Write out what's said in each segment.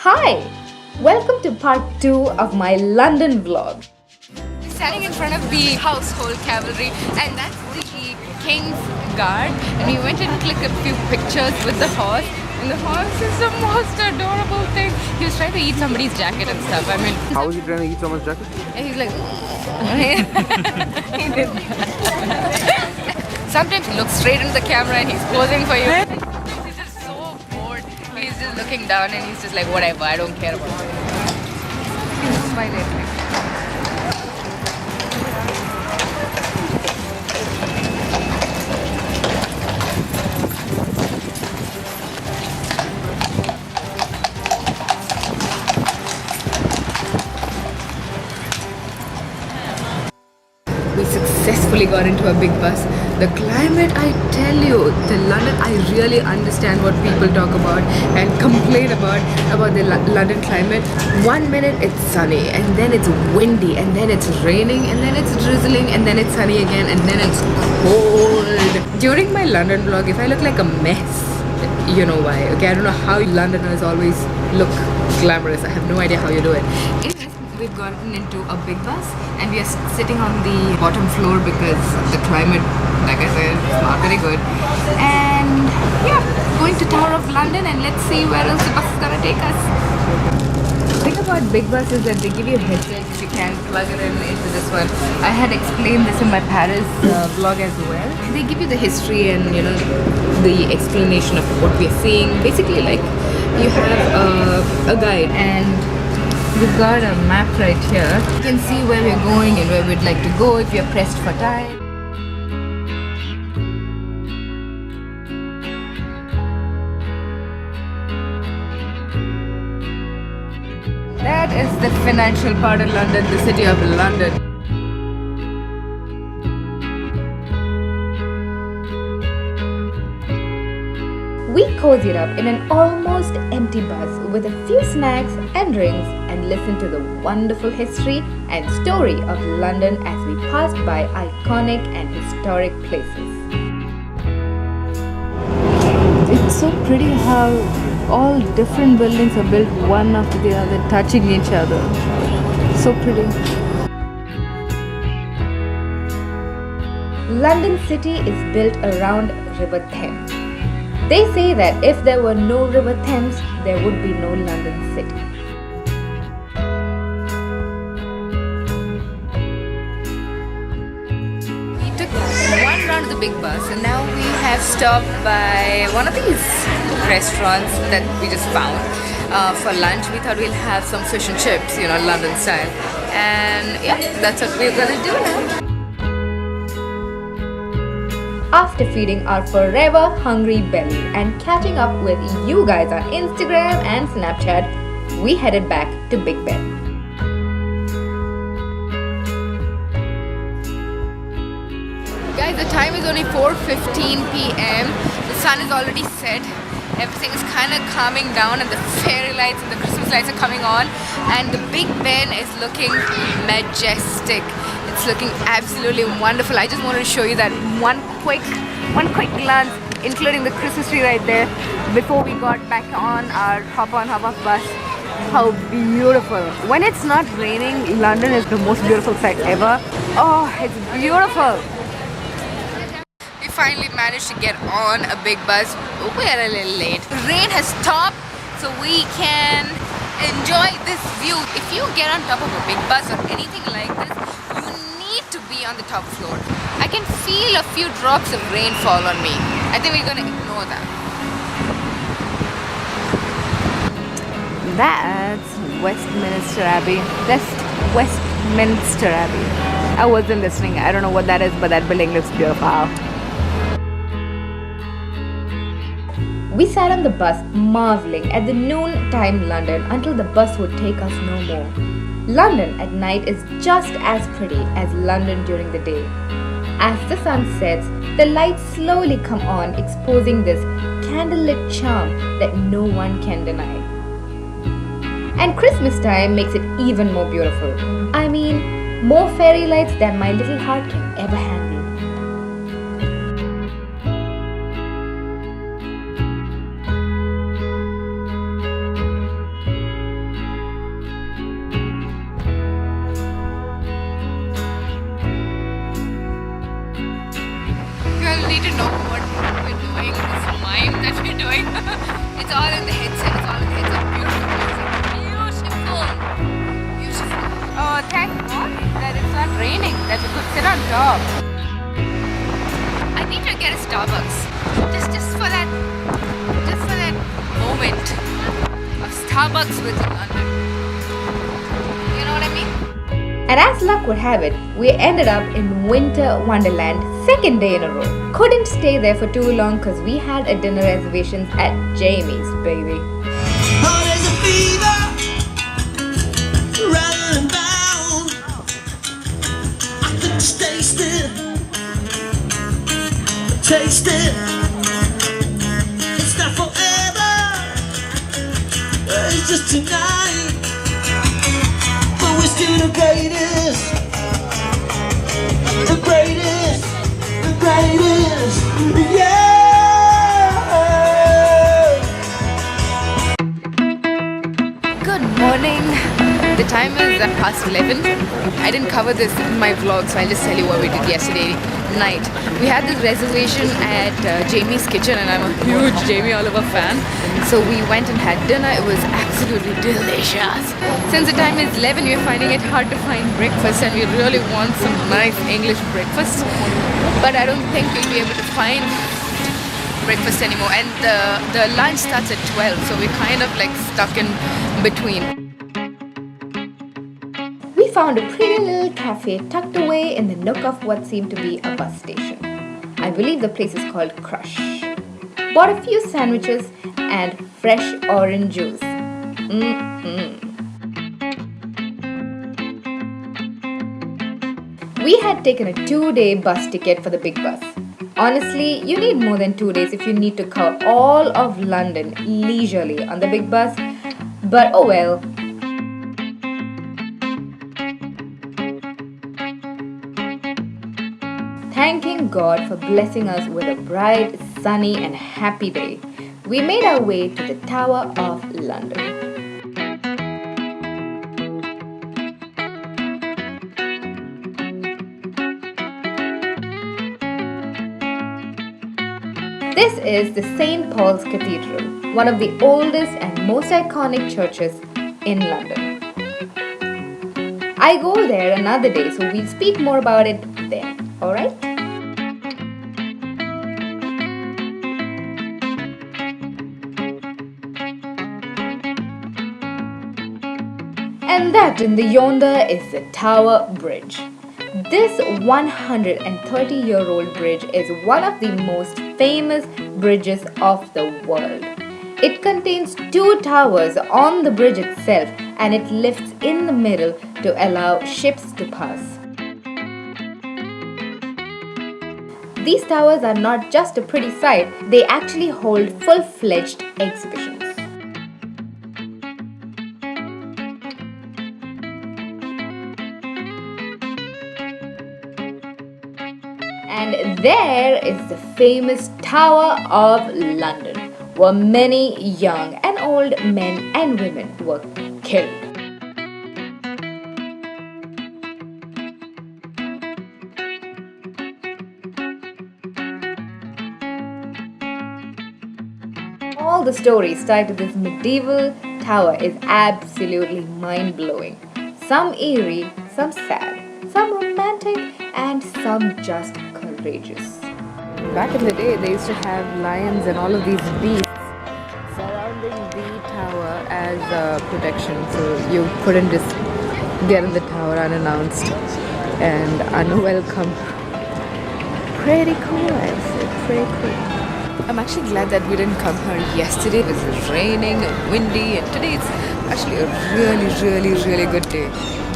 Hi! Welcome to part 2 of my London vlog. We're standing in front of the household cavalry, and that's the King's Guard. And we went and clicked a few pictures with the horse. And the horse is the most adorable thing. He was trying to eat somebody's jacket and stuff. I mean, how was he trying to eat someone's jacket? and he's like, he did that. Sometimes he looks straight into the camera and he's posing for you. He's just so bored. He's just looking down and he's just like, whatever, I don't care about it. He's smiling. We successfully got into a big bus. The climate, I tell you, the London, I really understand what people talk about and complain about the London climate. 1 minute it's sunny, and then it's windy, and then it's raining, and then it's drizzling, and then it's sunny again, and then it's cold. During my London vlog, if I look like a mess, you know why. Okay, I don't know how Londoners always look glamorous. I have no idea how you do it. We've gotten into a big bus and we are sitting on the bottom floor because the climate, like I said, is not very good. And yeah, going to Tower of London, and let's see where else the bus is gonna take us. The thing about big buses is that they give you headsets if you can plug it into this one. I had explained this in my Paris vlog as well. They give you the history and the explanation of what we are seeing. Basically, like you have a guide, and we've got a map right here. You can see where we're going and where we'd like to go if you're pressed for time. That is the financial part of London, the city of London. We cozied up in an almost empty bus with a few snacks and drinks and listened to the wonderful history and story of London as we passed by iconic and historic places. It's so pretty how all different buildings are built one after the other, touching each other. So pretty. London City is built around River Thames. They say that if there were no River Thames, there would be no London City. We took one round of the big bus, and now we have stopped by one of these restaurants that we just found. For lunch, we thought we'll have some fish and chips, London style. And yeah, that's what we're gonna do now. After feeding our forever hungry belly and catching up with you guys on Instagram and Snapchat, we headed back to Big Ben. Guys, the time is only 4:15 p.m. The sun is already set. Everything is kind of calming down, and the fairy lights and the Christmas lights are coming on, and the Big Ben is looking majestic. It's looking absolutely wonderful. I just wanted to show you that one quick glance, including the Christmas tree right there, before we got back on our hop-on hop-off bus. How beautiful. When it's not raining, London is the most beautiful sight ever. Oh, it's beautiful. We finally managed to get on a big bus. We are a little late. The rain has stopped, so we can enjoy this view. If you get on top of a big bus or anything like this, to be on the top floor. I can feel a few drops of rain fall on me. I think we're gonna ignore that. That's Westminster Abbey. That's Westminster Abbey. I wasn't listening. I don't know what that is, but that building looks beautiful. We sat on the bus marveling at the noontime London until the bus would take us no more. London at night is just as pretty as London during the day. As the sun sets, the lights slowly come on, exposing this candlelit charm that no one can deny. And Christmas time makes it even more beautiful. I mean, more fairy lights than my little heart can ever handle. not raining that we could sit on top. I need to get a Starbucks. Just for that moment of Starbucks with London. You know what I mean? And as luck would have it, we ended up in Winter Wonderland, second day in a row. Couldn't stay there for too long because we had a dinner reservations at Jaimee's, baby. Oh, there's a fever running down. I could just taste it, taste it. It's not forever, it's just tonight. But we're still the greatest, the greatest, the greatest, yeah. Good morning. The time is past 11. I didn't cover this in my vlog, so I'll just tell you what we did yesterday night. We had this reservation at Jaimee's kitchen, and I'm a huge Jaimee Oliver fan. So we went and had dinner. It was absolutely delicious. Since the time is 11, we're finding it hard to find breakfast, and we really want some nice English breakfast. But I don't think we'll be able to find breakfast anymore. And the lunch starts at 12, so we're kind of like stuck in between. We found a pretty little cafe tucked away in the nook of what seemed to be a bus station. I believe the place is called Crush. Bought a few sandwiches and fresh orange juice. We had taken a 2-day bus ticket for the big bus. Honestly, you need more than 2 days if you need to cover all of London leisurely on the big bus. But oh well. Thanking God for blessing us with a bright, sunny and happy day, we made our way to the Tower of London. This is the St. Paul's Cathedral, one of the oldest and most iconic churches in London. I go there another day, so we'll speak more about it there, alright? And that in the yonder is the Tower Bridge. This 130-year-old bridge is one of the most famous bridges of the world. It contains 2 towers on the bridge itself, and it lifts in the middle to allow ships to pass. These towers are not just a pretty sight, they actually hold full-fledged exhibitions. And there is the famous Tower of London, where many young and old men and women were killed. All the stories tied to this medieval tower is absolutely mind-blowing. Some eerie, some sad, some romantic, and some just courageous. Back in the day, they used to have lions and all of these beasts surrounding the tower as protection, so you couldn't just get in the tower unannounced and unwelcome. Pretty cool, I said, pretty cool. I'm actually glad that we didn't come here yesterday. It was raining and windy, and today it's actually a really good day.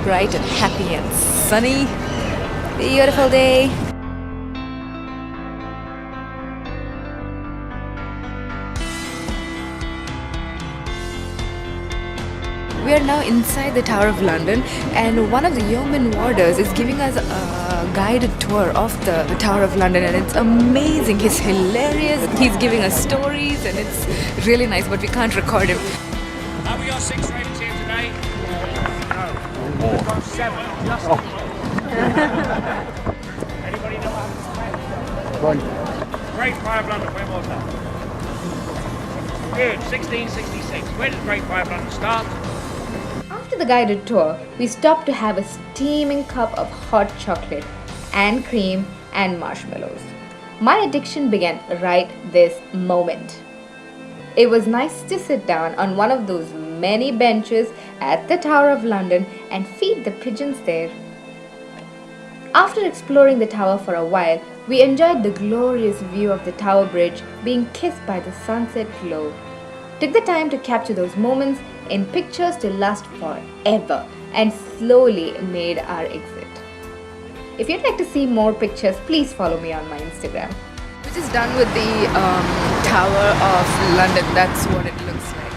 Bright and happy and sunny. Beautiful day. We are now inside the Tower of London, and one of the yeoman warders is giving us a guided tour of the Tower of London, and it's amazing. He's hilarious. He's giving us stories, and it's really nice, but we can't record him. Have we got 6 ravens here today? No. We've got 7. Anybody know what happened to Great Fire of London, when was that? Good, 1666. Where did the Great Fire of London start? After the guided tour, we stopped to have a steaming cup of hot chocolate and cream and marshmallows. My addiction began right this moment. It was nice to sit down on one of those many benches at the Tower of London and feed the pigeons there. After exploring the tower for a while, we enjoyed the glorious view of the Tower Bridge being kissed by the sunset glow. Took the time to capture those moments in pictures to last forever and slowly made our exit. If you'd like to see more pictures, please follow me on my Instagram. We're just done with the Tower of London. That's what it looks like.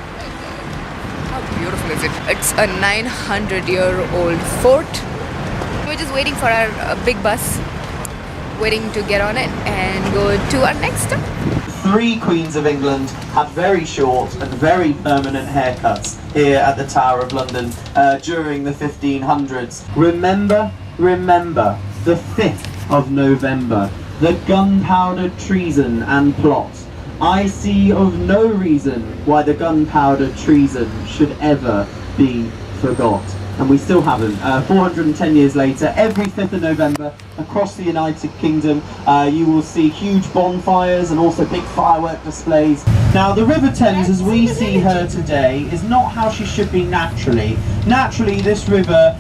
How beautiful is it? It's a 900-year-old fort. We're just waiting for our big bus, waiting to get on it and go to our next stop. 3 Queens of England had very short and very permanent haircuts here at the Tower of London during the 1500s. Remember, the 5th of November, the gunpowder treason and plot. I see of no reason why the gunpowder treason should ever be forgot. And we still haven't. 410 years later, every 5th of November, across the United Kingdom, you will see huge bonfires and also big firework displays. Now, the River Thames, as we see her today, is not how she should be naturally. Naturally, this river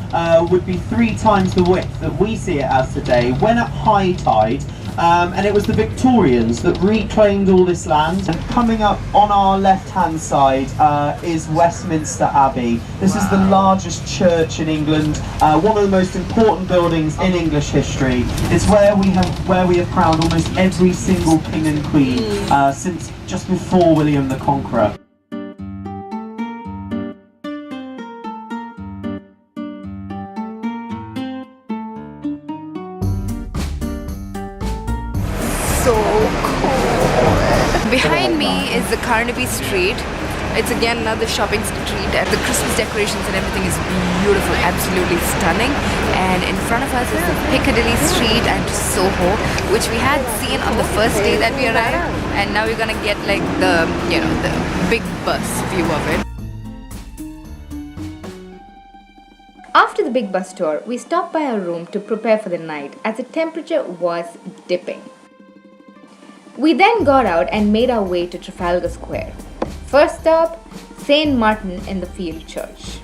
would be 3 times the width that we see it as today, when at high tide. And it was the Victorians that reclaimed all this land. And coming up on our left-hand side is Westminster Abbey. This is the largest church in England, one of the most important buildings in English history. It's where we have crowned almost every single king and queen since just before William the Conqueror. So cool. Behind me is the Carnaby Street. It's again another shopping street, and the Christmas decorations and everything is beautiful, absolutely stunning. And in front of us is the Piccadilly Street and Soho, which we had seen on the first day that we arrived, and now we're gonna get like the big bus view of it. After the big bus tour, we stopped by our room to prepare for the night as the temperature was dipping. We then got out and made our way to Trafalgar Square. First stop, St. Martin in the Field Church.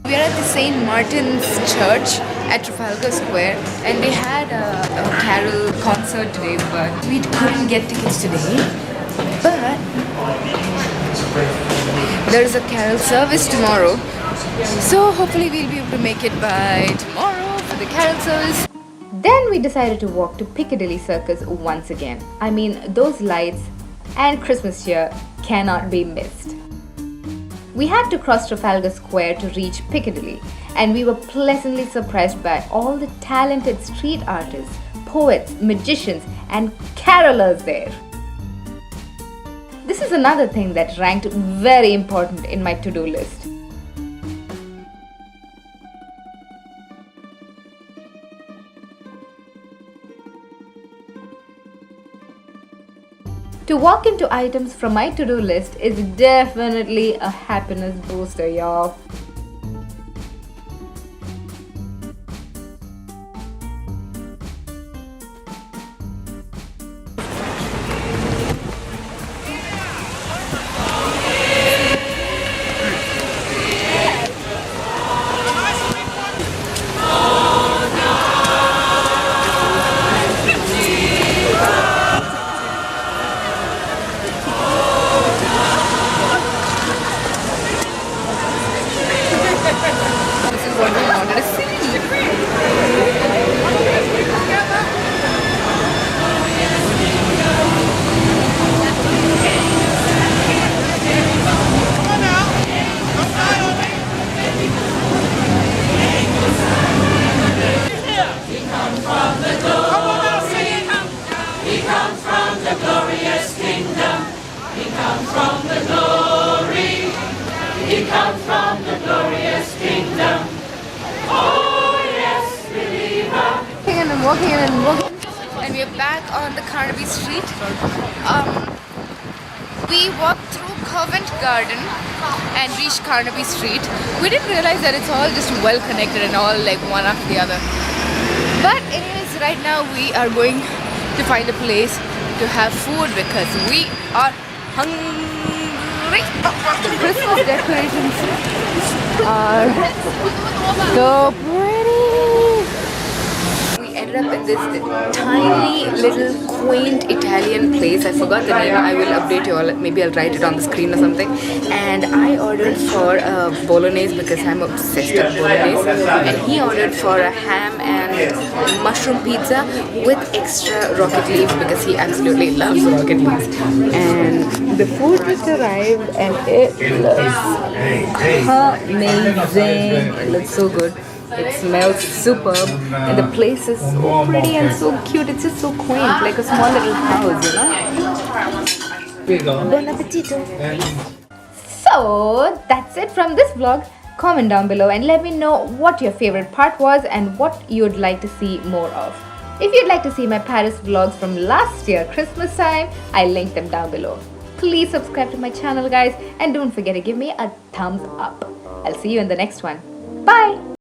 We are at the St. Martin's Church at Trafalgar Square, and they had a carol concert today, but we couldn't get tickets today. But there is a carol service tomorrow, so hopefully we'll be able to make it by tomorrow for the carol service. Then we decided to walk to Piccadilly Circus once again. I mean, those lights and Christmas cheer cannot be missed. We had to cross Trafalgar Square to reach Piccadilly, and we were pleasantly surprised by all the talented street artists, poets, magicians, and carolers there. This is another thing that ranked very important in my to-do list. To walk into items from my to-do list is definitely a happiness booster, y'all. What we wanted to see. He comes from the glorious kingdom. Oh! walking and walking, and we're back on the Carnaby Street. We walked through Covent Garden and reached Carnaby Street. We didn't realize that it's all just well connected and all like one after the other. But anyways, right now we are going to find a place to have food because we are hungry. The Christmas decorations are so pretty. We ended up in this tiny little quaint Italian place. I forgot the name. I will update you all. Maybe I'll write it on the screen or something. And I ordered for a bolognese because I'm obsessed with bolognese. And he ordered for a ham and mushroom pizza with extra rocket leaves because he absolutely loves rocket leaves. And the food just arrived and it looks amazing. It looks so good. It smells superb and the place is so pretty and so cute. It's just so quaint, like a small little house, you know? Buon appetito! So that's it from this vlog. Comment down below and let me know what your favorite part was and what you'd like to see more of. If you'd like to see my Paris vlogs from last year Christmas time, I'll link them down below. Please subscribe to my channel guys and don't forget to give me a thumbs up. I'll see you in the next one. Bye!